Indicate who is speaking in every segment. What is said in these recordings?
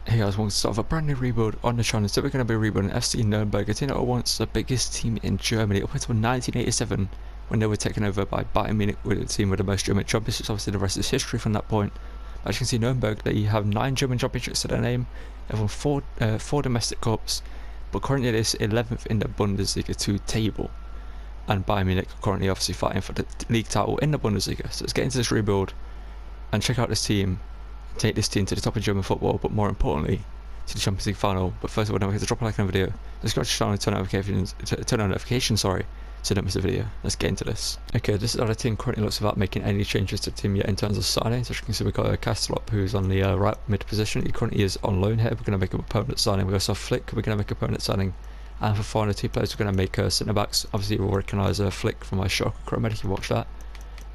Speaker 1: Hey guys, welcome to start of a brand new rebuild on the channel. So we're going to be rebuilding FC Nurnberg, a team that was once the biggest team in Germany up until 1987 when they were taken over by Bayern Munich, with a team with the most German championships. Obviously the rest is history from that point. As you can see, Nurnberg, they have 9 German championships to their name. They've won 4 domestic cups, but currently it is 11th in the Bundesliga 2 table. And Bayern Munich are currently obviously fighting for the league title in the Bundesliga. So let's get into this rebuild and check out this team. Take this team to the top of German football, but more importantly to the Champions League final. But first of all, don't forget to drop a like on the video, subscribe to the channel and turn on notifications, so you don't miss a video. Let's get into this. Okay, this is how the team currently looks without making any changes to the team yet in terms of signings. As you can see, we've got Castellop, who's on the right mid position. He currently is on loan here. We're going to make a permanent signing. We also have Flick, we're going to make a permanent signing. And for foreigner 2 players, we're going to make centre backs. Obviously we'll recognise Flick from my Schalke Chromatic, you watch that.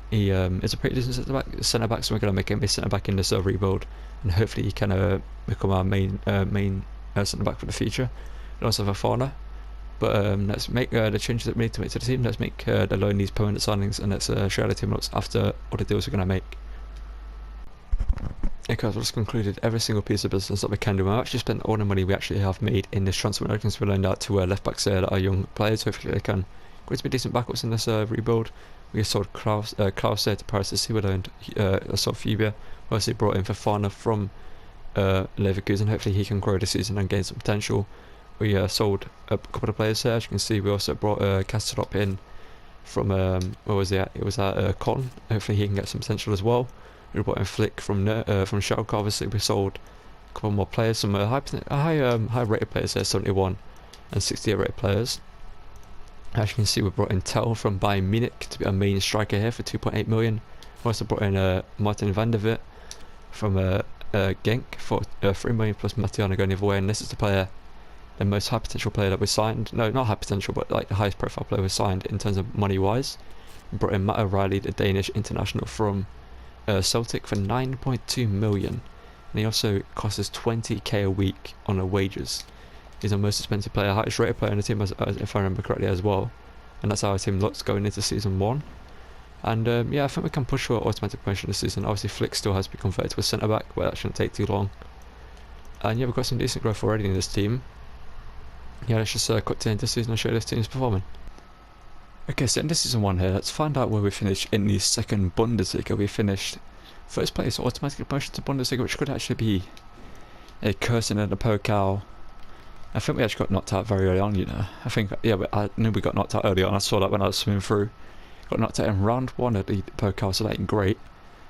Speaker 1: He is a pretty decent centre back, so we're going to make him a centre back in this rebuild, and hopefully he can become our main centre back for the future. We also have a foreigner, but let's make the changes that we need to make to the team. Let's make the loan these permanent signings, and let's show how the team looks after all the deals we're going to make. Okay, guys, we've just concluded every single piece of business that we can do. I've actually spent all the money we actually have made in this transfer window, since we loaned out to left backs that are young players. Hopefully they can go to be decent backups in this rebuild. We sold Klaus to Paris to see we loaned sold Fubia. We also brought in Fofana from Leverkusen. Hopefully he can grow this season and gain some potential. We sold a couple of players here. As you can see, we also brought Castellop in from where was he at? It was at Cotton. Hopefully he can get some potential as well. We brought in Flick from Schalke. Obviously we sold a couple more players, some high rated players here, 71 and 68 rated players. As you can see, we brought in Tell from Bayern Munich to be our main striker here for 2.8 million. We also brought in Martin van der Vet from Genk for 3 million, plus Matiana going the other way. And this is the most high potential player that we signed. No, not high potential, but like the highest profile player we signed in terms of money wise. We brought in Matt O'Reilly, the Danish international from Celtic, for 9.2 million. And he also costs us 20k a week on the wages. He's our most expensive player, highest rated player in the team, if I remember correctly as well. And that's how our team looks going into season 1. And yeah, I think we can push for automatic promotion this season. Obviously Flick still has to be converted to a centre back, but that shouldn't take too long. And yeah, we've got some decent growth already in this team. Yeah, let's just cut to the end this season and show this team's performing. Okay, so in this season 1 here, let's find out where we finished in the second Bundesliga. We finished first place, automatic promotion to Bundesliga, which could actually be a cursing and a Pokal. I think we actually got knocked out very early on, you know. I think, yeah, I knew we got knocked out early on. I saw that when I was swimming through. Got knocked out in round 1 of the Pokal, so that ain't great.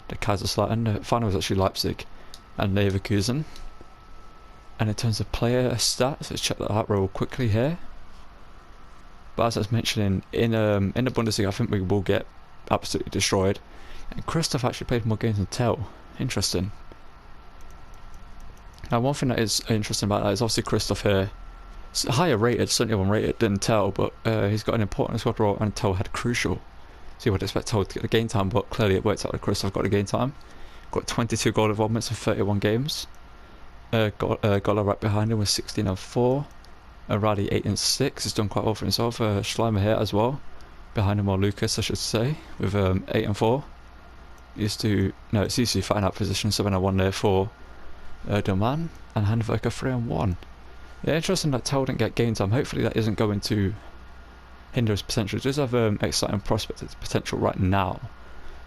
Speaker 1: The Kaiserslautern. The final was actually Leipzig and Leverkusen. And in terms of player stats, let's check that out real quickly here. But as I was mentioning, in the Bundesliga, I think we will get absolutely destroyed. And Christoph actually played more games than Tell. Interesting. Now, one thing that is interesting about that is obviously Christoph here. It's higher rated, 71 rated than Tell, but he's got an important squad role, and Tell had crucial. So you would expect Tell to get the game time, but clearly it worked out that Christoph got the game time. Got 22 goal involvements in 31 games. Gola right behind him with 16 and 4. O'Reilly 8 and 6. He's done quite well for himself. Schleimer here as well. Behind him, or Lucas, I should say, with 8 and 4. It's easy fighting out position, 7 and 1 there for Doman, and Handwerker 3 and 1. Yeah, interesting that Tell didn't get game time. Hopefully that isn't going to hinder his potential. He does have exciting prospect potential right now.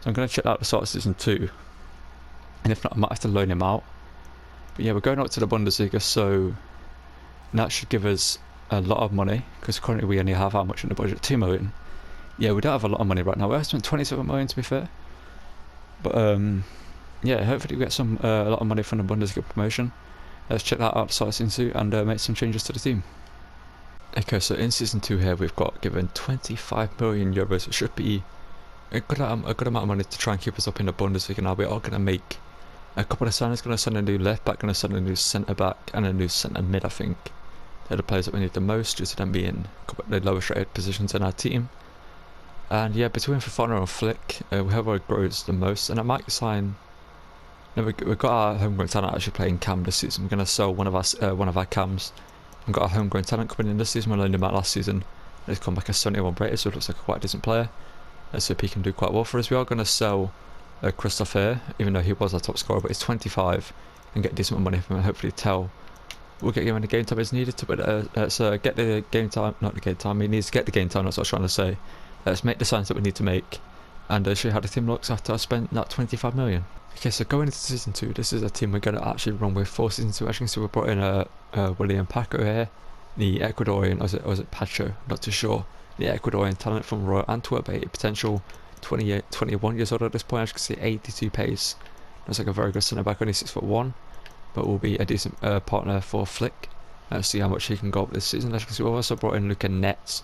Speaker 1: So I'm going to check out the start of season 2. And if not, I might have to loan him out. But yeah, we're going up to the Bundesliga, so that should give us a lot of money, because currently we only have how much in the budget? 2 million. Yeah, we don't have a lot of money right now. We're spent 27 million to be fair. But yeah, hopefully we get a lot of money from the Bundesliga promotion. Let's check that out, start of season 2, and make some changes to the team. Okay, so in season 2 here, we've got given 25 million euros. It should be a good amount of money to try and keep us up in the Bundesliga. Now we are going to make a couple of signings. Going to send a new left back, going to send a new centre back, and a new centre mid. I think they're the players that we need the most, due to them being the lowest rated positions in our team. And yeah, between Fofana and Flick, whoever grows the most, and I might sign. No, we've got our homegrown talent actually playing cam this season. We're going to sell one of our cams. We've got our homegrown talent coming in this season. We loaned him out last season. He's come back as 71 rated, so it looks like a quite decent player. Let's see if he can do quite well for us. We are going to sell Christoph here, even though he was our top scorer, but he's 25. and get decent money from it. Hopefully, Tell will get given the game time as needed to, but let's get the game time, not the game time. He needs to get the game time. That's what I was trying to say. Let's make the signs that we need to make, and show you how the team looks after I spent that 25 million. Okay, so going into season 2, this is a team we're going to actually run with for season 2. As you can see, we brought in William Paco here, the Ecuadorian, or was it Pacho? Not too sure. The Ecuadorian talent from Royal Antwerp, potential 21 years old at this point. As you can see, 82 pace. Looks like a very good centre back, only 6'1", but will be a decent partner for Flick. See how much he can go up this season. As you can see, we've also brought in Luca Netz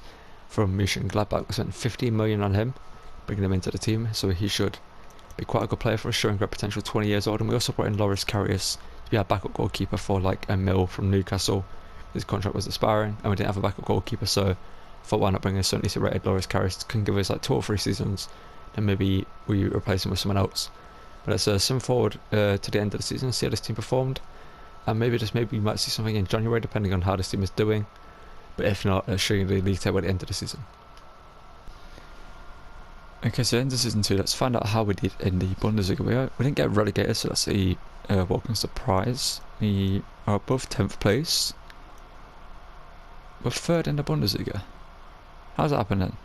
Speaker 1: from Mönchengladbach. We spent 15 million on him, bringing him into the team, so he should be quite a good player for us, showing great potential, 20 years old. And we also brought in Loris Karius to be our backup goalkeeper for like a mil from Newcastle. His contract was expiring and we didn't have a backup goalkeeper, so I thought why not bring a 72 rated Loris Karius, can give us like 2 or 3 seasons, then maybe we replace him with someone else. But let's sim forward to the end of the season, see how this team performed, and maybe we might see something in January depending on how this team is doing. But if not, let's show you the league table at the end of the season. Okay, so into season 2, let's find out how we did in the Bundesliga. We didn't get relegated, so that's a welcome surprise. We are above 10th place. We're 3rd in the Bundesliga. How's that happened then?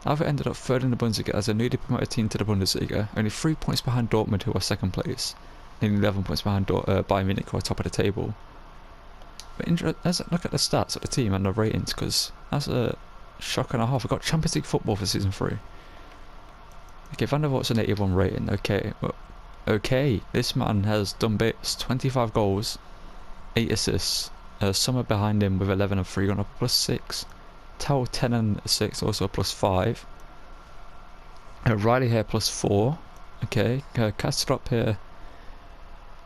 Speaker 1: I've ended up 3rd in the Bundesliga as a newly promoted team to the Bundesliga, only 3 points behind Dortmund, who are 2nd place, and 11 points behind Bayern Munich, who are top of the table. But let's look at the stats of the team and the ratings, because that's a shock and a half. We've got Champions League football for season 3. Okay, Van der Vaart's an 81 rating. Okay, well, okay, this man has done bits. 25 goals, 8 assists. Sommer behind him with 11 and 3, gone up +6. Tell 10 and 6, also +5. Riley here +4. Okay, Kastrop here,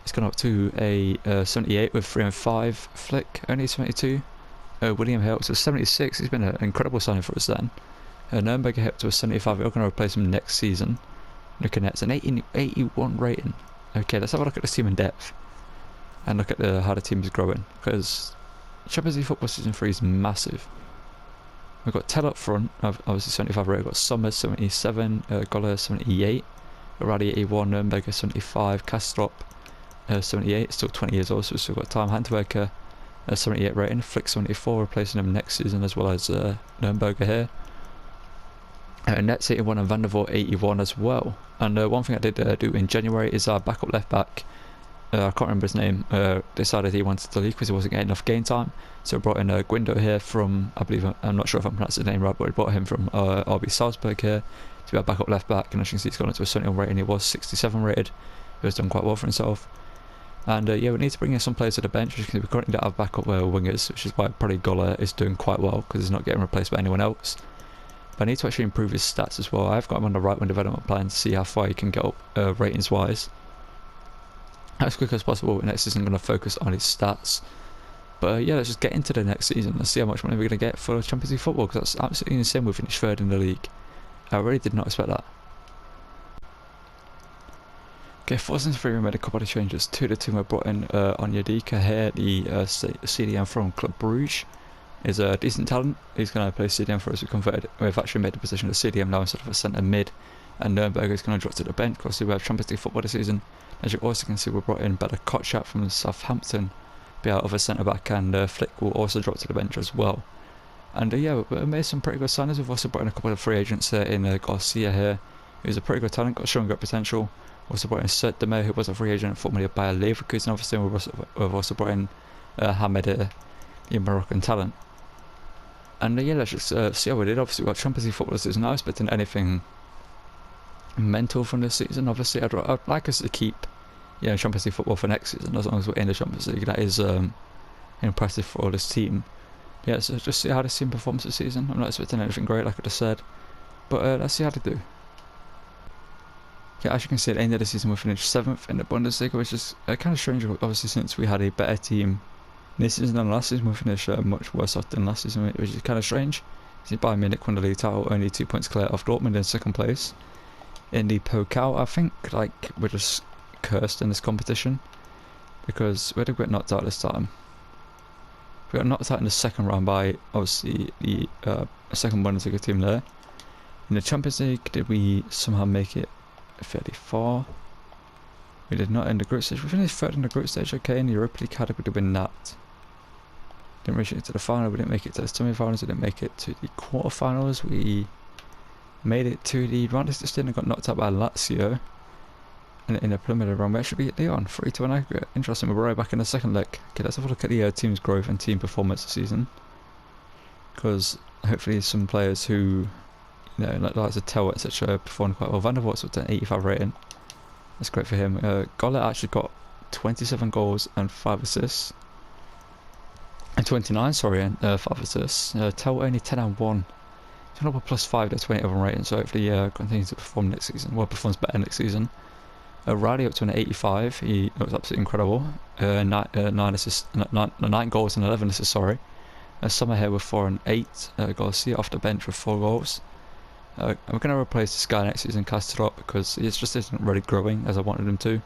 Speaker 1: it's gone up to a 78 with 3 and 5. Flick only 72. William Hill to 76. He's been an incredible signing for us then. Nurnberg hit up to a 75. We're going to replace him next season. Looking at an 81 rating. Okay, let's have a look at this team in depth and look at how the team is growing, because Champions League football season 3 is massive. We've got Tell up front, obviously 75 rating. We've got Sommer 77, Goller 78, Radi 81, Nurnberg 75, Kastrop 78, still 20 years old, so we've still got time. Handwerker 78 rating, Flick 74, replacing him next season, as well as Nurnberger here. Netz 81 and Van der Vaart 81 as well. And one thing I did do in January is our backup left back, I can't remember his name, decided he wanted to leave because he wasn't getting enough game time, so we brought in Guindo here from, I believe, I'm not sure if I'm pronouncing his name right, but we brought him from RB Salzburg here to be our backup left back. And as you can see, he's gone up to a 71 rating. He was 67 rated. He has done quite well for himself. And yeah, we need to bring in some players to the bench, because we currently don't have backup wingers, which is why probably Goller is doing quite well, because he's not getting replaced by anyone else. But I need to actually improve his stats as well. I've got him on the right wing development plan to see how far he can get up ratings wise as quick as possible. Next season I'm going to focus on his stats. But yeah, let's just get into the next season. Let's see how much money we're going to get for Champions League football, because that's absolutely insane. We finished 3rd in the league. I really did not expect that. Okay, for season 3 we made a couple of changes to the team. We brought in Onyedika here, the CDM from Club Brugge. Is a decent talent. He's going to play CDM for us. We've actually made the position of CDM now instead of a centre mid. And Nurnberg is going to drop to the bench, because we have Champions League football this season. As you also can see, we brought in Bela Kotchap from Southampton, be out of a centre back, and Flick will also drop to the bench as well. And yeah, we made some pretty good signings. We've also brought in a couple of free agents here in Garcia here, who's a pretty good talent, got showing great potential. Also brought in Sert Demir, who was a free agent formerly of Bayer Leverkusen. Obviously, we've also brought in Hamed, the Moroccan talent. And yeah, let's just see how we did. Obviously, we've got Champions League football this season. Not expecting anything mental from this season. Obviously, I'd like us to keep Champions League football for next season, as long as we're in the Champions League. That is impressive for this team. Yeah, so just see how this team performs this season. I'm not expecting anything great, like I just said, but let's see how they do. Yeah, as you can see, at the end of the season we finished 7th in the Bundesliga, which is kind of strange, obviously, since we had a better team this season than last season. We finished much worse off than last season, which is kind of strange. Bayern Munich won the league title, only 2 points clear off Dortmund in 2nd place. In the Pokal, I think we're just cursed in this competition, because where did we get knocked out this time? We got knocked out in the 2nd round by, obviously, the 2nd Bundesliga team there. In the Champions League, did we somehow make it fairly far? We did not end the group stage. We finished third in the group stage, okay. In the Europa League had it would have been that. Didn't reach it to the final, we didn't make it to the semi-finals, we didn't make it to the quarter-finals. We made it to the round of 16 and got knocked out by Lazio. And in the preliminary round, we actually beat Leon 3-2 in aggregate. Interesting, we're right back in the second leg. Okay, let's have a look at the team's growth and team performance this season. Because hopefully some players who, you know, like the Tell, etc., performed quite well. Van der Vaart's got an 85 rating. That's great for him. Goller actually got 27 goals and 5 assists. And 29, sorry, and 5 assists. Tell only 10 and 1. He's up a +5 to 27 rating, so hopefully continues to perform next season. Well, performs better next season. Riley up to an 85. He looks absolutely incredible. 9 assists, 9 goals and 11 assists. Sorry. Summerhill with 4 and 8. Garcia off the bench with 4 goals. I'm going to replace this guy next season, Castrop, because he just isn't really growing as I wanted him to. I'm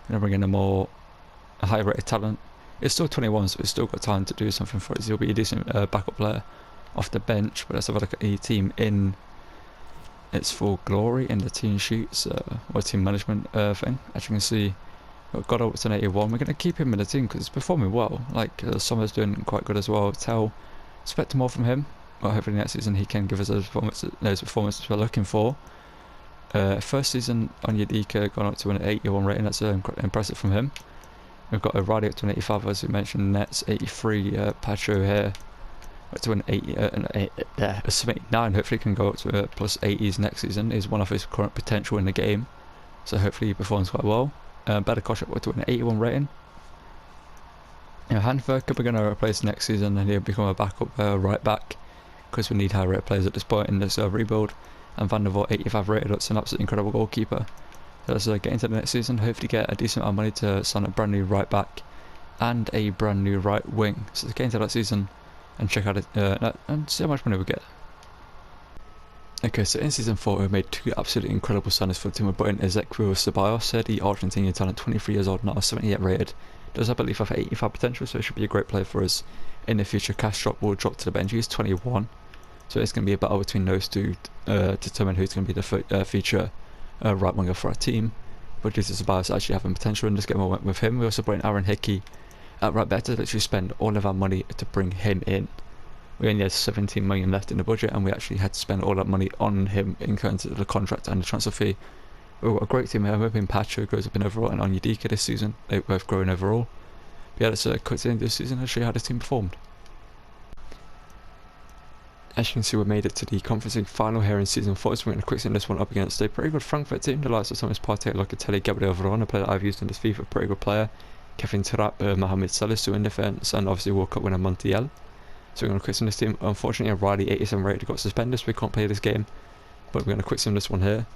Speaker 1: going to bring in a high rated talent. He's still 21, so he's still got time to do something for us. He'll be a decent backup player off the bench. But let's have a look at the team in its full glory in the team sheets or team management thing. As you can see, we've got up to an 81. We're going to keep him in the team because he's performing well. Like Sommer's doing quite good as well. Tell, expect more from him. Well, hopefully next season he can give us those performances we're looking for. First season on Yadika gone up to an 81 rating. That's impressive from him. We've got a Riley up to an 85, as we mentioned. Nets 83. Pacho here up to an 80, a 79. Hopefully can go up to a +80s next season. Is one of his current potential in the game, so hopefully he performs quite well. Better Kosh up to an 81 rating. Handwerker we're going to replace next season, and he'll become a backup right back because we need high rated players at this point in this rebuild. And Van der Vaart 85 rated. That's an absolutely incredible goalkeeper. So let's get into the next season. Hopefully get a decent amount of money to sign a brand new right back and a brand new right wing. So let's get into that season and check out it and see how much money we get. Okay, so in season 4 we made 2 absolutely incredible signings for the team. We brought in Ezequiel Ceballos, the Argentinian talent, 23 years old now, 78 rated. Does I believe have 85 potential, so it should be a great player for us in the future. Castrop will drop to the bench. He's 21, so it's going to be a battle between those two to determine who's going to be the future right winger for our team. But due to Ceballos actually having potential in this game, I went with him. We also brought in Aaron Hickey at right back to literally spend all of our money to bring him in. We only had 17 million left in the budget, and we actually had to spend all that money on him in terms of the contract and the transfer fee. We've got a great team here. I'm hoping Pacho goes up in overall, and Onyedika this season. They're both growing overall. But yeah, let's cut to the end of this season and show you how this team performed. As you can see, we made it to the Conference League final here in season 4, so we're going to quick send this one up against a pretty good Frankfurt team. The likes of Thomas Partey, Locatelli, Gabriel Veron, a player that I've used in this FIFA, pretty good player. Kevin Trapp, Mohamed Salisu in defence, and obviously World Cup winner Montiel. So we're going to quick sim this team. Unfortunately, Riley 87 rated got suspended, so we can't play this game. But we're going to quick sim this one here.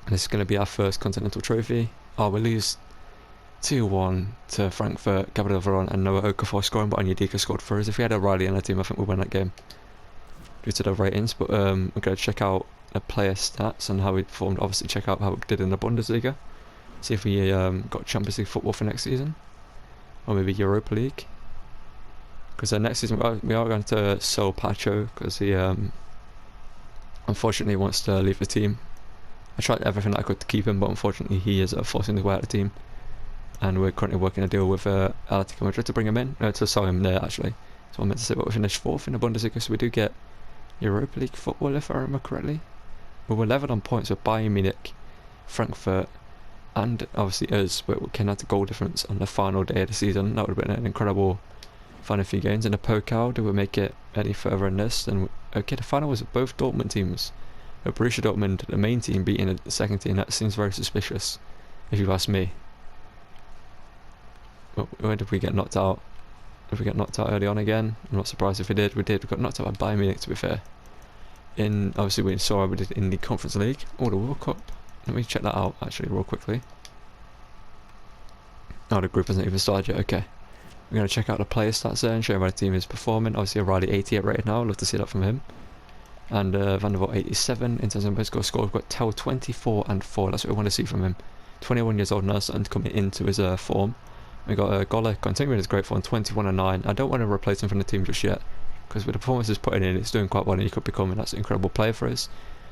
Speaker 1: And this is going to be our first Continental Trophy. Oh, we lose 2-1 to Frankfurt. Gabriel Veron and Noah Okafor scoring, but Onyedika scored for us. If we had a Riley in our team, I think we'd win that game due to the ratings. But we're going to check out the player stats and how we performed. Obviously, check out how we did in the Bundesliga. See if we got Champions League football for next season, or maybe Europa League. Because next season we are going to sell Pacho because he unfortunately wants to leave the team. I tried everything I could to keep him, but unfortunately he is forcing his way out of the team. And we're currently working a deal with Atletico Madrid to bring him in, to sell him there actually. So I meant to say, but we finished 4th in the Bundesliga, so we do get Europa League football if I remember correctly. But we're level on points with Bayern Munich, Frankfurt, and obviously us, but we can add the goal difference on the final day of the season. That would have been an incredible final few games. In the Pokal, do we make it any further in this? Then okay, the final was both Dortmund teams. Borussia Dortmund, the main team, beating the second team. That seems very suspicious, if you ask me. But when did we get knocked out? Did we get knocked out early on again? I'm not surprised if we did. We got knocked out by Bayern Munich, to be fair. Obviously we saw how we did in the Conference League or the World Cup. Let me check that out actually real quickly. Oh, the group hasn't even started yet. Okay, we're going to check out the player stats there and show how the team is performing. Obviously O'Reilly 88 rated now. I'd love to see that from him. And Van der Vaart 87 in terms of best goal score. We've got Tell 24 and 4. That's what we want to see from him. 21 years old now, starting to come into his form. We got Goller continuing his great form, 21 and 9. I don't want to replace him from the team just yet, because with the performances putting in, it's doing quite well, and he could become an absolutely incredible player for us.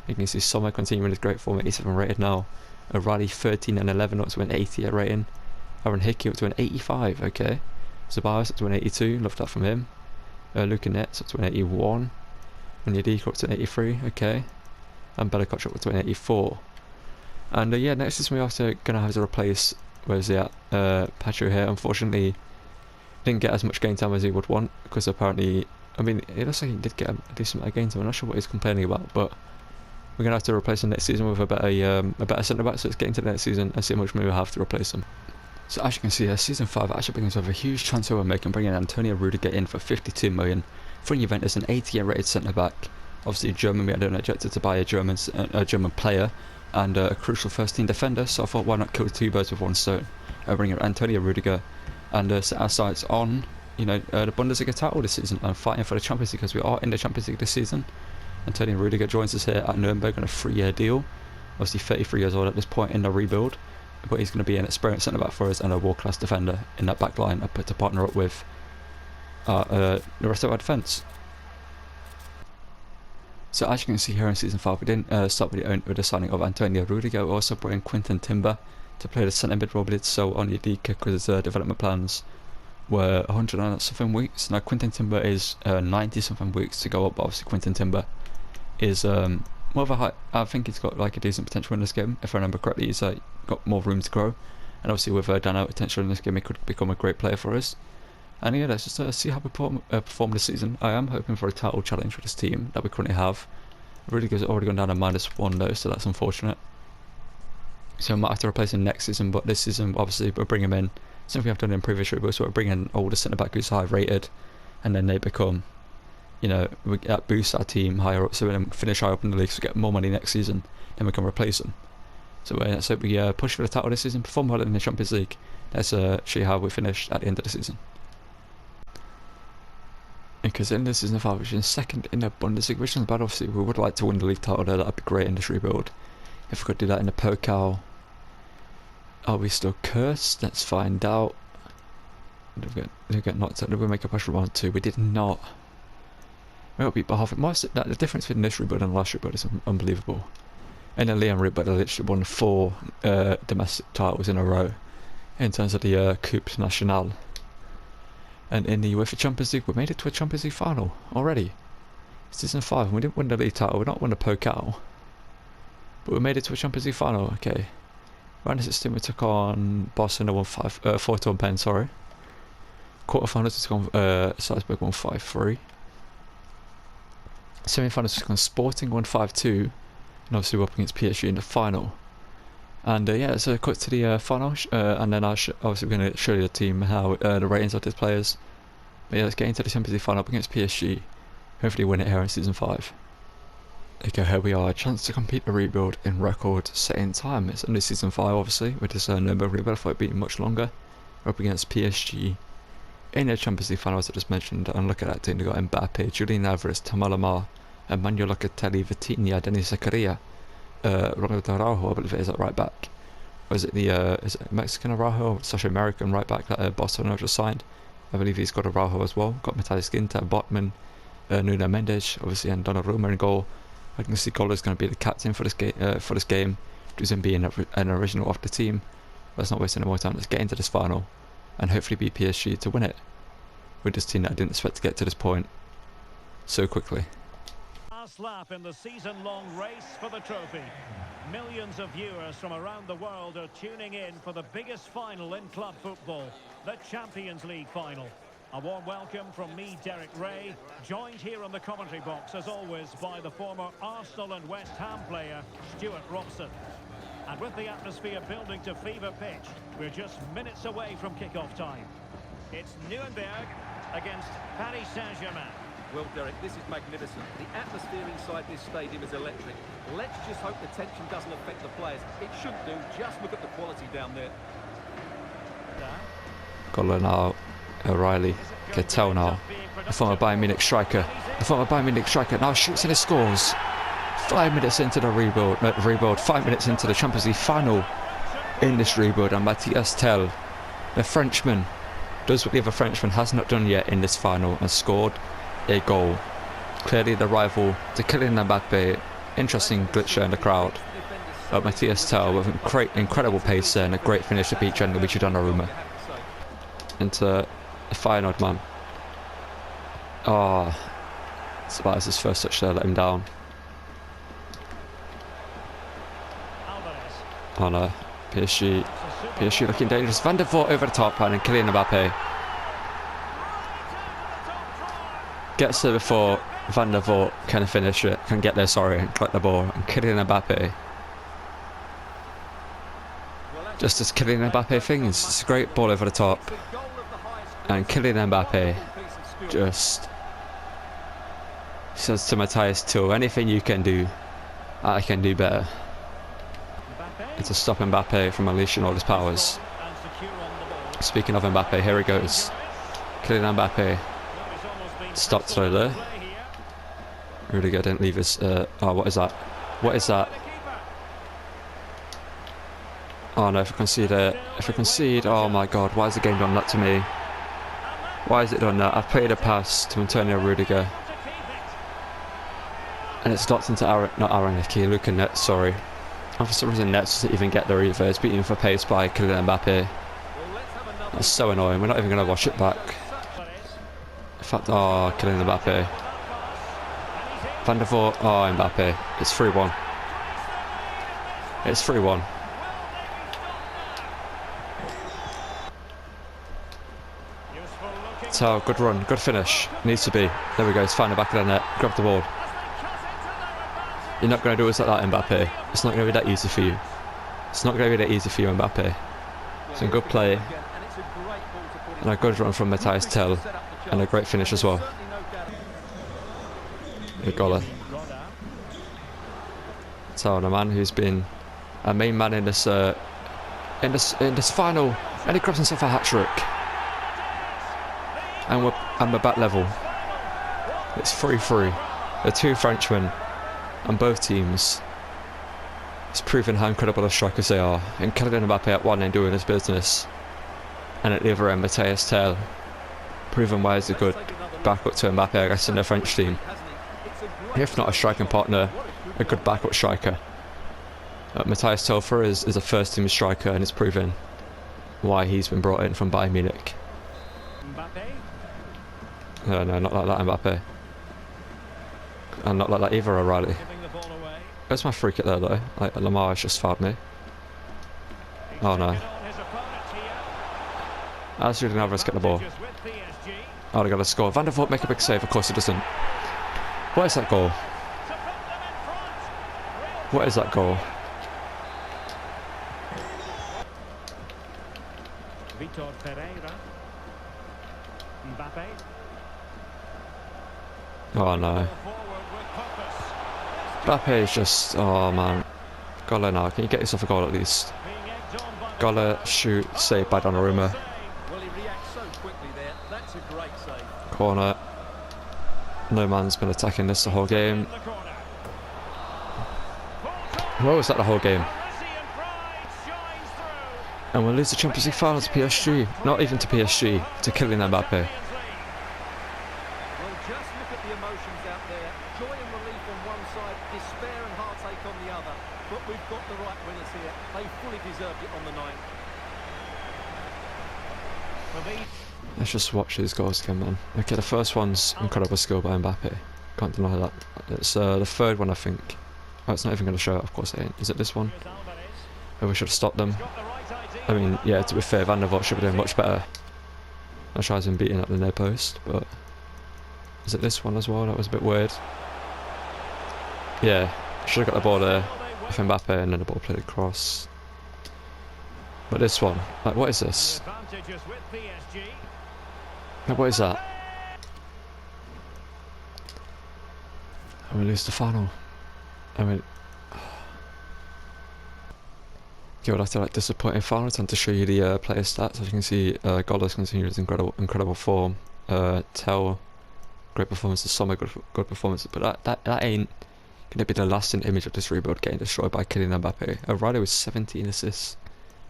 Speaker 1: You can see Sommer continuing his great form, 87 rated now. O'Reilly 13 and 11 up to an 80 rating. Aaron Hickey up to an 85, okay. Zabaios up to an 82, love that from him. Luca Nets up to an 81. Onyedika up to an 83, okay. And Belakoch up to an 84. And yeah, next season we're also going to have to replace, where's he at? Pacho here, unfortunately didn't get as much game time as he would want, because apparently, I mean, it looks like he did get a decent amount of game time. I'm not sure what he's complaining about, but we're going to have to replace him next season with a better centre back. So let's get into the next season and see how much money we have to replace him. So as you can see, season 5 actually brings us a huge transfer we're making, bringing Antonio Rudiger in for 52 million from Juventus, an 80 rated centre back. Obviously German, we had an objective to buy a German player and a crucial first team defender. So I thought, why not kill two birds with one stone? Bring in Antonio Rudiger and set our sights on, you know, the Bundesliga title this season and fighting for the Champions League, because we are in the Champions League this season. Antonio Rudiger joins us here at Nurnberg on a 3-year deal. Obviously 33 years old at this point in the rebuild, but he's going to be an experienced centre back for us and a world class defender in that back line to partner up with the rest of our defence. So as you can see here in season 5, we didn't start with the signing of Antonio Rudiger. We also brought in Quinton Timber to play the centre mid role, but it's so on Onyedika because his development plans were 100 and something weeks. Now Quinton Timber is 90 something weeks to go up, but obviously Quinton Timber is more of a high, I think he's got like a decent potential in this game. If I remember correctly, he's got more room to grow, and obviously with Dano potential in this game, he could become a great player for us. And yeah, let's just see how we perform this season. I am hoping for a title challenge for this team that we currently have. Rudiger's already gone down to -1 though, so that's unfortunate. So I might have to replace him next season, but this season obviously we'll bring him in. Something we have done in previous rebuilds, so we're bringing an older centre back who's high rated, and then they become, you know, that boosts our team higher up, so we finish higher up in the league, so we get more money next season, then we can replace them. So let's hope we push for the title this season, perform well in the Champions League. Let's see how we finish at the end of the season. Because in this season 5, which is second in the Bundesliga, which is bad. Obviously we would like to win the league title there, that'd be great in this rebuild. If we could do that in the Pokal. Are we still cursed? Let's find out. Did we get knocked out? Did we make a push for round 2? We did not. We got beat by half. The difference between this rebuild and the last rebuild is unbelievable. In the Liam rebuild, I literally won 4 domestic titles in a row in terms of the Coupe Nationale. And in the UEFA Champions League, we made it to a Champions League final already. Season 5, and we didn't win the league title, we not won the Pokal, but we made it to a Champions League final. Okay. Round of 16 we took on Barcelona 4-1 pen, sorry. Quarterfinals we took on Salzburg 1-5-3. Semi-finals we took on Sporting 1-5-2, and obviously we're up against PSG in the final. And yeah, so cut to the final, and then obviously we're going to show you the team, how the ratings of these players. But yeah, let's get into the Champions League final up against PSG. Hopefully win it here in season 5. Okay, here we are, a chance to complete the rebuild in record-setting time. It's only season 5, obviously, with this Nurnberg rebuild. I thought it'd be much longer. We're up against PSG in the Champions League final, as I just mentioned. And look at that team. They got Mbappe, Julian Alvarez, Tamalama, Emmanuel Locatelli, Vitinha, Denis Zakaria, Ronald Araujo, I believe it is at right back. Or is it the is it Mexican Araujo or such American right back that Barcelona just signed? I believe he's got Araujo as well. Got Matthias Ginter, Botman, Nuno Mendes, obviously, and Donnarumma in goal. I can see Gola is going to be the captain for this game, due to him being an original of the team. Let's not waste any more time. Let's get into this final and hopefully beat PSG to win it with this team that I didn't expect to get to this point so quickly.
Speaker 2: Last lap in the season-long race for the trophy. Millions of viewers from around the world are tuning in for the biggest final in club football, the Champions League final. A warm welcome from me, Derek Ray, joined here on the commentary box, as always, by the former Arsenal and West Ham player, Stuart Robson. And with the atmosphere building to fever pitch, we're just minutes away from kick-off time. It's Nurnberg against Paris Saint-Germain.
Speaker 3: Well, Derek, this is magnificent. The atmosphere inside this stadium is electric. Let's just hope the tension doesn't affect the players. It shouldn't do. Just look at the quality down there.
Speaker 1: Gola now. O'Reilly, Cattell now, the former Bayern Munich striker, now shoots and he scores. 5 minutes into the rebuild, 5 minutes into the Champions League final in this rebuild, and Matthias Tell, the Frenchman, does what the other Frenchman has not done yet in this final and scored a goal. Clearly the rival to Kylian Mbappe. Interesting glitch there in the crowd. Matthias Tell with incredible pace and a great finish to beat Gianluigi Donnarumma into a Feyenoord man. Oh, it's about his first touch there, let him down. Oh no, PSG looking dangerous. Van der Voort over the top line and Kylian Mbappe gets there before Van der Voort can finish it, can get there, sorry, and collect the ball. And Kylian Mbappe just does Kylian Mbappe things. It's a great ball over the top. And Kylian Mbappe just says to Matthias Tell, anything you can do, I can do better. It's a stop Mbappe from unleashing all his powers. Speaking of Mbappe, here he goes. Kylian Mbappe stopped throw there. Rudiger didn't leave his... oh, what is that? What is that? Oh no, if I concede it. If I concede, oh my god, why has the game done that to me? Why has it done that? I've played a pass to Antonio Rudiger. And it's knocked into Luka Net, sorry. And for some reason Nets doesn't even get there either. It's beaten for pace by Kylian Mbappe. That's so annoying, we're not even going to watch it back. In fact, oh, Kylian Mbappe. Van der Voort, oh Mbappe. It's 3-1. It's 3-1. So, good run, good finish. Needs to be. There we go, he's found the back of the net. Grab the ball. You're not going to do us like that, Mbappe. It's not going to be that easy for you. It's not going to be that easy for you, Mbappe. Some good play. And a good run from Matthias Tell. And a great finish as well. Gola. So, the man who's been a main man in this final, and he grabs himself a hat-trick. And we're back level. It's 3-3. The two Frenchmen on both teams. It's proven how incredible of strikers they are. And Kylian Mbappe at one end doing his business. And at the other end, Matthias Tell, proven why he's a good backup to Mbappe, I guess, in the French team. If not a striking partner, a good backup striker. Matthias Tell for us is a first team striker, and it's proven why he's been brought in from Bayern Munich. No, not like that, Mbappe. And not like that either, O'Reilly. Where's my free kick there, though? Like, Lamar has just fouled me. Oh no. As Julian Alvarez get the ball. Oh, they got to score. Van der Voort make a big save. Of course he doesn't. What is that goal? What is that goal? Oh no. Mbappe is just... oh man. Gola now. Can you get yourself a goal at least? Gola, shoot, saved by Donnarumma. Corner. No man's been attacking this the whole game. What was that the whole game? And we'll lose the Champions League final to PSG. Not even to PSG, to Kylian Mbappe.
Speaker 3: Well, just look at the emotions out there. Joy and relief on one side, despair and heartache on the other. But we've got the right winners here. They fully deserved it on the night.
Speaker 1: Let's just watch these goals again, man. Okay, the first one's incredible skill by Mbappe. Can't deny that. It's the third one, I think. Oh, it's not even going to show it. Of course it ain't. Is it this one? Oh, we should have stopped them. I mean, yeah, to be fair, Van der Voort should be doing much better. I tried him beating at the near post, but... is it this one as well? That was a bit weird. Yeah, should have got the ball there with Mbappe and then the ball played across. But this one, like, what is this? Like, what is that? And we lose the final. I mean... okay, we'll have to like disappointing final time to show you the player stats. As you can see, Gola's continued his incredible form. Tell, great performances, Sommer, good performances, but that ain't gonna be the lasting image of this rebuild getting destroyed by Kylian Mbappe. O'Reilly with 17 assists.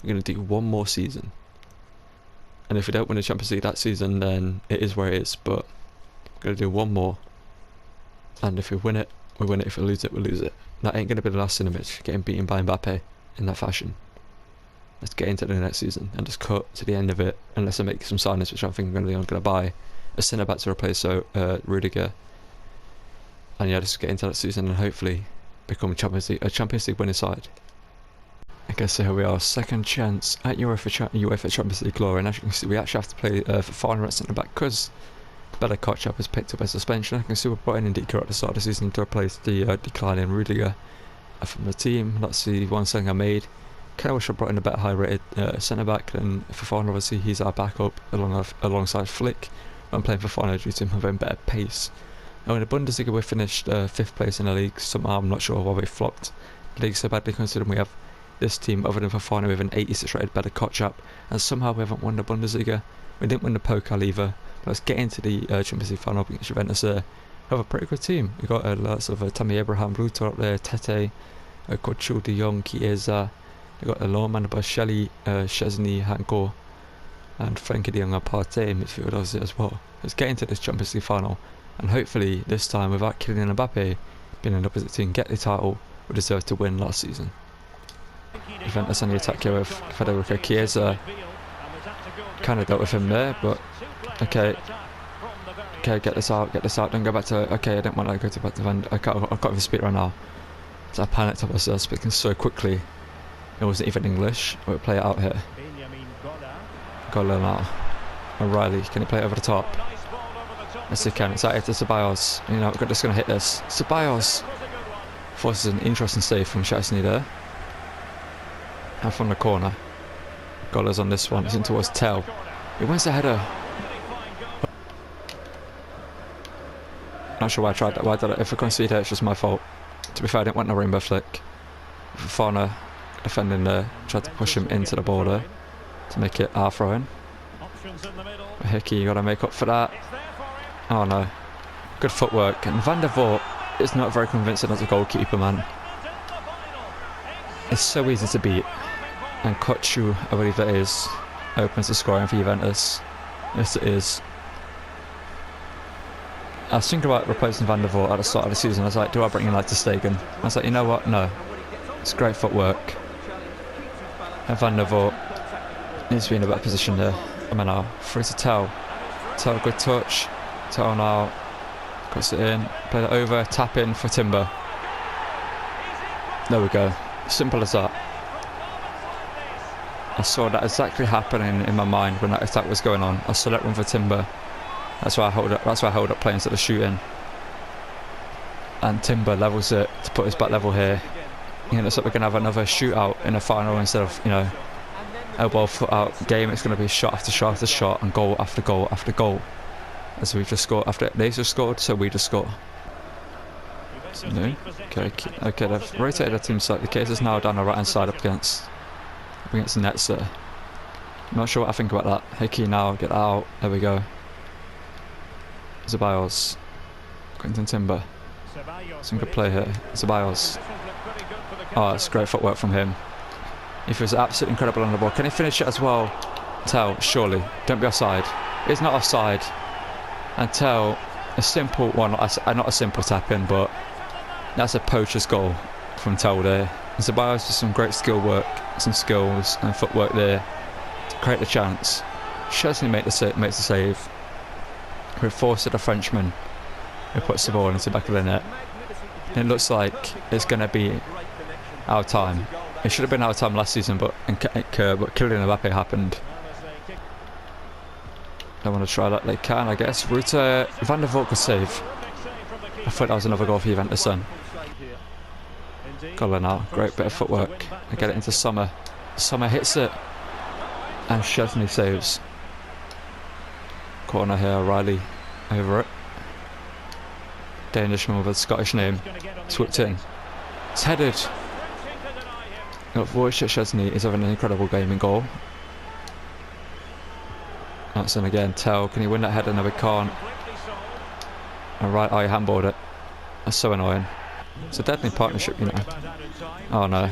Speaker 1: We're gonna do one more season, and if we don't win the Champions League that season, then it is where it is. But we're gonna do one more, and if we win it, we win it. If we lose it, we lose it. That ain't going to be the last image, getting beaten by Mbappe in that fashion. Let's get into the next season and just cut to the end of it, unless I make some signings, which I think I'm going to buy a centre back to replace Rudiger. And yeah, just get into that season and hopefully become a Champions League winning side. Okay, so here we are, second chance at UEFA Champions League glory, and as you can see, we actually have to play for final at centre back because Bella Kotchap has picked up a suspension. I can see we're putting in Dika at the start of the season to replace the declining Rudiger from the team. That's the one thing I made. I wish I brought in a better high rated centre back than Fofana. Obviously he's our backup alongside Flick. I'm playing Fofana due to him having better pace. Now in the Bundesliga we finished 5th place in the league. Somehow I'm not sure why we flopped the league so badly, considering we have this team other than Fofana with an 86 rated Bella Kotchap, and somehow we haven't won the Bundesliga. We didn't win the Pokal either. Let's get into the Champions League final against Juventus. Have a pretty good team. We've got lots of Tammy Abraham, Ruto up there, Tete, Kochul, De Jong, Chiesa. We've got Lorman, Boschelli, Szczesny, Hanko, and Frankie de Jong and Partey in midfield obviously as well. Let's get into this Champions League final, and hopefully this time without Kylian Mbappe being an opposite team, get the title we deserve to win last season. Juventus on the attack here with Federico Chiesa. Kind of dealt with him there, but okay, get this out, don't go back to, okay, I didn't want to go back to Van, I can't even speak right now, so I panicked. I was speaking so quickly, it wasn't even English. We'll play it out here. Gola now, O'Reilly, can he play it over the top? Yes he can, it's out here to Ceballos, you know, we're just going to hit this. Ceballos forces an interesting save from Szczesny there, and from the corner. Gola's on this one, he's in towards Tell. He wins the header. Not sure why I tried that. Why did I? If I concede it, it's just my fault. To be fair, I didn't want no rainbow flick. Fofana defending there, tried to push him into the border to make it our throw-in. Hickey, you got to make up for that. Oh no. Good footwork. And Van der Voort is not very convincing as a goalkeeper, man. It's so easy to beat. And Kochu, I believe that is, opens the scoring for Juventus. Yes it is. I was thinking about replacing Van der Voort at the start of the season. I was like, do I bring in like Ter Stegen? I was like, you know what, no. It's great footwork. And Van der Voort needs to be in a better position there. I mean now, free to Tell. Tell, good touch. Tell now, cuts it in, play it over, tap in for Timber. There we go, simple as that. I saw that exactly happening in my mind when that attack was going on. I saw that run for Timber. That's why I hold up playing instead of shooting. And Timber levels it to put us back level here. You know, looks like we're gonna have another shootout in the final instead of, you know, elbow foot out game. It's gonna be shot after shot after shot and goal after goal after goal. As we just scored after they just scored, so we just score. So, no. Okay, they've rotated their team slightly. The case is now down the right hand side up against the nets there. I'm not sure what I think about that. Hickey now, get out. There we go. Ceballos. Quentin Timber. Some good play here. Ceballos. Oh, that's great footwork from him. He feels absolutely incredible on the ball. Can he finish it as well? Tell, surely. Don't be offside. It's not offside. And Tell, a simple one, not a simple tap in, but that's a poacher's goal from Tell there. And Ceballos does some great skill work, some skills and footwork there to create the chance. Szczesny makes the save. We forced the Frenchman who puts the ball into the back of the net. And it looks like it's going to be our time. It should have been our time last season, but Kylian Mbappe happened. Don't want to try that. They can, I guess. Ruta, Van der Voort could save. I thought that was another goal for Juventus then. Goal now. Great bit of footwork. They get it into Sommer. Sommer hits it. And Szczesny saves. Corner here, O'Reilly over it. Danishman with a Scottish name. Swooped in. It's headed. Wojciech Szczesny is having an incredible game in goal. That's in again. Tell, can he win that header? No, we can't. Alright, I handballed it. That's so annoying. It's a deadly partnership, you know. Oh no.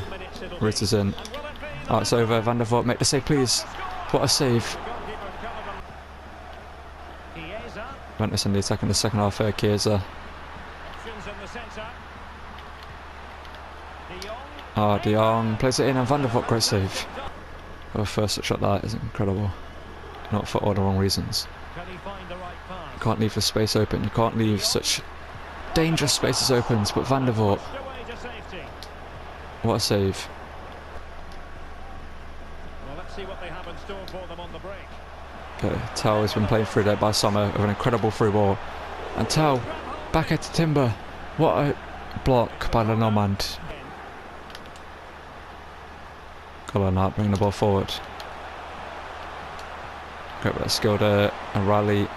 Speaker 1: Ritter's in. Oh, it's over. Van der Voort, make the save, please. What a save. Juventus in the attack in the second half here. Chiesa. Ah, De Jong plays it in and Van der Voort, great save. Our first shot that is incredible. Not for all the wrong reasons. You can't leave the space open, you can't leave such dangerous spaces open, but Van der Voort. What a save.
Speaker 2: Well, let's see what they have in store for them on the break.
Speaker 1: Okay, Tau has been played through there by Sommer with an incredible through ball. And Tau, back at Timber. What a block by the Normand. Golan bringing the ball forward. Great bit of skill there, and Riley.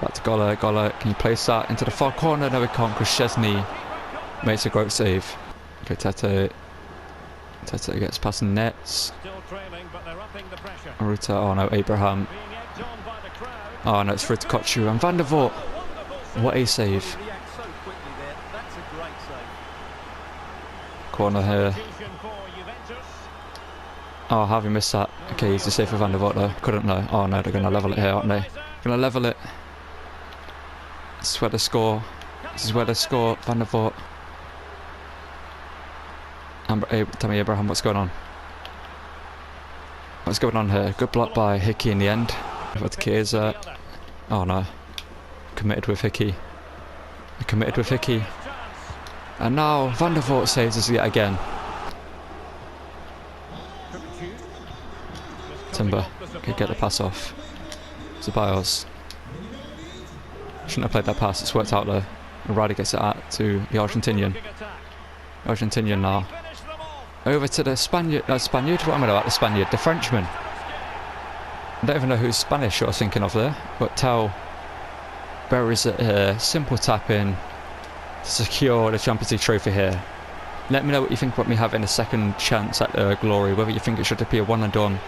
Speaker 1: Back to Gola. Gola, can you place that into the far corner? No, we can't, because Szczesny makes a great save. Okay, Tete. Tete gets past the nets. Ruta, oh no, Abraham. Oh no, it's through to Kochu and Van der Voort. What a save. Corner here. Oh, have you missed that? Okay, easy save for Van der Voort though. Couldn't know. Oh no, they're going to level it here, aren't they? Going to level it. This is where they score. This is where they score. Van der Voort. Tammy Abraham, what's going on? What's going on here? Good block by Hickey in the end. With Chiesa. Oh no. Committed with Hickey. Committed with Hickey. And now Van der Voort saves us yet again. Timber can get the pass off. Ceballos. Shouldn't have played that pass, it's worked out though. Riley gets it out to the Argentinian. Argentinian now. Over to the Spaniard. No, Spaniard? What am I about? The Spaniard. The Frenchman. I don't even know who's Spanish I was thinking of there. But Tau buries it here. Simple tap in to secure the Champions League trophy here. Let me know what you think about me having a second chance at glory. Whether you think it should be a one and done,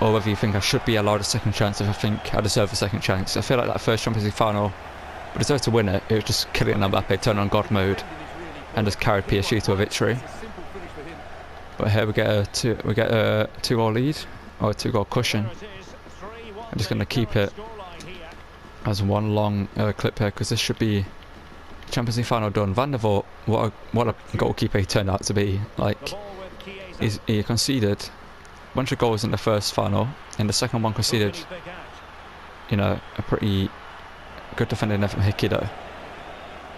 Speaker 1: or whether you think I should be allowed a second chance if I think I deserve a second chance. I feel like that first Champions League final, I deserved to win it. It was just Kylian Mbappe turned on God mode and just carried PSG to a victory. But here we get a 2-goal lead, or a 2-goal cushion. I'm just going to keep it as one long clip here, because this should be Champions League final done. Van der Voort, what a goalkeeper he turned out to be. Like, he conceded a bunch of goals in the first final, and the second one conceded, you know, a pretty good defending there from Hickey though.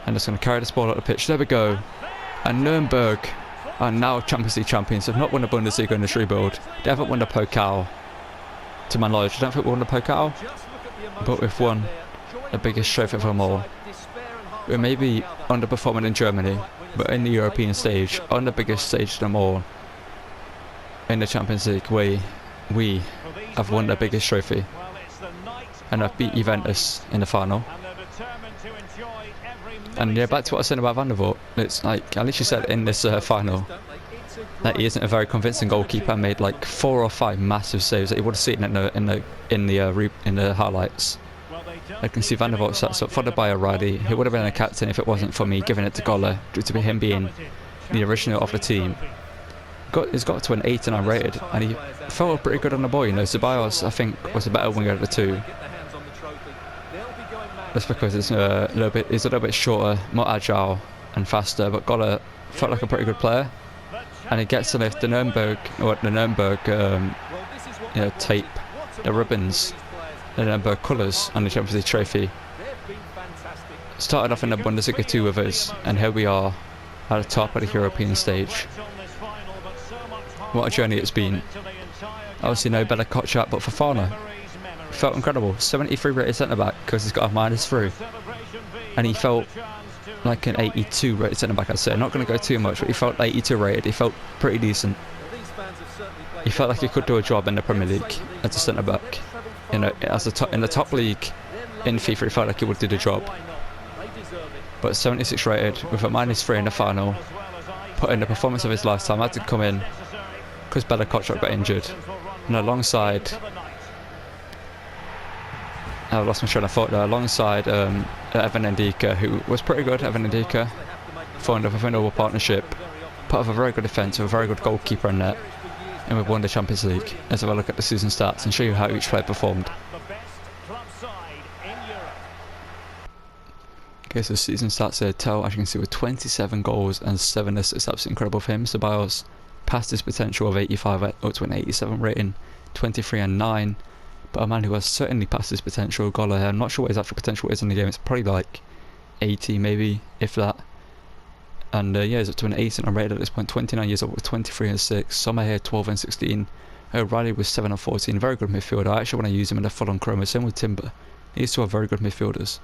Speaker 1: And just going to carry this ball up the pitch. There we go. And Nurnberg are now Champions League champions. They've not won the Bundesliga in this rebuild. They haven't won the Pokal, to my knowledge. I don't think we won the Pokal, but we've won the biggest trophy of them all. We're maybe underperforming in Germany, but in the European stage, on the biggest stage of them all, in the Champions League, we have won the biggest trophy, and have beat Juventus in the final. And yeah, back to what I was saying about Van der Voort. It's like, at least you said in this final that he isn't a very convincing goalkeeper. And made like 4 or 5 massive saves that you would have seen in the highlights. I can see Van der Voort sets up, followed by O'Reilly, who would have been a captain if it wasn't for me giving it to Gola, due to him being the original of the team. He's got to an 89 rated, and he felt pretty good on the ball. You know, Ceballos I think was a better winger of the two. That's because it's a little bit shorter, more agile and faster. But Gola felt like a pretty good player, and he gets to lift the Nurnberg tape, the ribbons, the Nurnberg colours on the Champions League trophy. Started off in the Bundesliga 2 with us, and here we are at the top of the European stage. What a journey it's been. Obviously no better Kochak, but Fofana felt incredible. 73 rated centre back, because he's got a -3, and he felt like an 82 rated centre back. I'd say, not going to go too much, but he felt 82 rated. He felt pretty decent. He felt like he could do a job in the Premier League as a centre back. You know, in the top league in FIFA, he felt like he would do the job. But 76 rated with a -3 in the final, put in the performance of his lifetime, had to come in because Bella Kochak got injured, and alongside, I lost my train of thought there, alongside Evan Ndika, who was pretty good. Evan Ndika formed a formidable partnership, part of a very good defence with a very good goalkeeper in net, and we've won the Champions League. Let's have a look at the season stats and show you how each player performed. Okay, so season stats here. Tell, as you can see, with 27 goals and 7 assists. Absolutely incredible for him. Ceballos passed his potential of 85 up to an 87 rating, 23 and 9. But a man who has certainly passed his potential, Goller here. I'm not sure what his actual potential is in the game. It's probably like 80 maybe, if that. And yeah, he's up to an 18 unrated at this point. 29 years old with 23 and 6. Sommer here 12 and 16. Riley was 7 and 14. Very good midfielder. I actually want to use him in a full-on chroma. Same with Timber. These two are very good midfielders.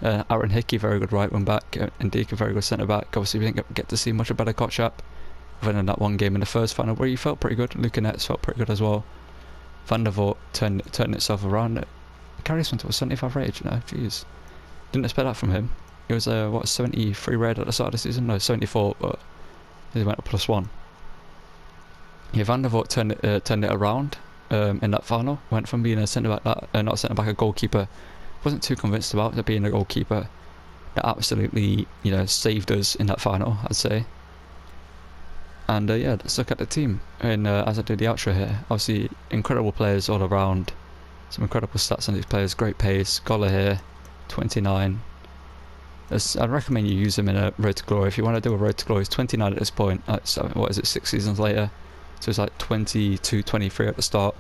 Speaker 1: Aaron Hickey, very good right wing back. And Deke, very good centre back. Obviously, we didn't get to see much of better Kotchap other than that one game in the first final where he felt pretty good. Luca Netz felt pretty good as well. Van der Voort turned itself around. Carries went to a 75 rated, you know. Jeez. Didn't expect that from him. It was what, 73 red at the start of the season? No, 74, but he went up +1. Yeah, Van der Voort turned it around in that final. Went from being a centre back, not a centre back, a goalkeeper. Wasn't too convinced about to being a goalkeeper. That absolutely, you know, saved us in that final, I'd say. And yeah, let's look at the team. And as I do the outro here, obviously incredible players all around. Some incredible stats on these players. Great pace. Goller here, 29. I'd recommend you use him in a Road to Glory. If you want to do a Road to Glory, he's 29 at this point. So what is it, 6 seasons later? So it's like 22, 23 at the start.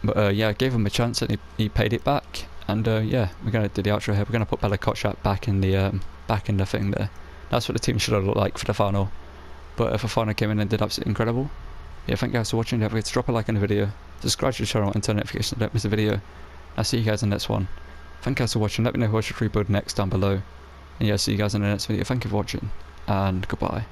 Speaker 1: But yeah, I gave him a chance and he paid it back. And yeah, we're gonna do the outro here. We're gonna put Bella Kotchap back in the thing there. That's what the team should have looked like for the final. But if a final came in and did absolutely incredible. Yeah, thank you guys for watching. Don't forget to drop a like on the video, subscribe to the channel and turn notifications so you don't miss a video. I'll see you guys in the next one. Thank you guys for watching. Let me know who I should rebuild next down below. And yeah, see you guys in the next video. Thank you for watching and goodbye.